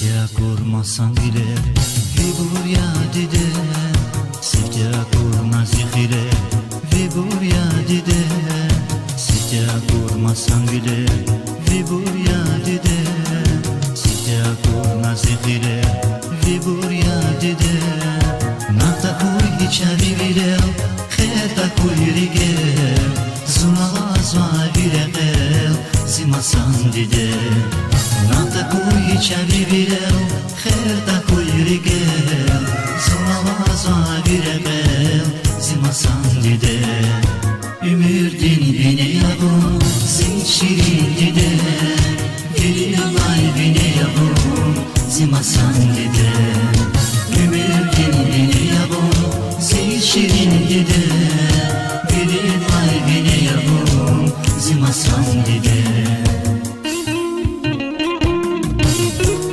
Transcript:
Sevdiğe kurmasan bile Vibur ya dide Sevdiğe kurma zihire Vibur ya dide Sevdiğe kurmasan bile Vibur ya dide Sevdiğe kurma zihire Vibur ya dide Nata kuy içeri bile Kheta kuy rige Zuna zva bile gel Zimasan dide Nata kuy içeri bile Kheta kuy rige Zuna zva bile gel Zimasan dide Ümirdin beni yavrum Zin şirin dide Geri yalay beni yavrum Zimasan dide Ümirdin beni yavrum Zin şirin dide Geri yalay beni yavrum Zimasan dide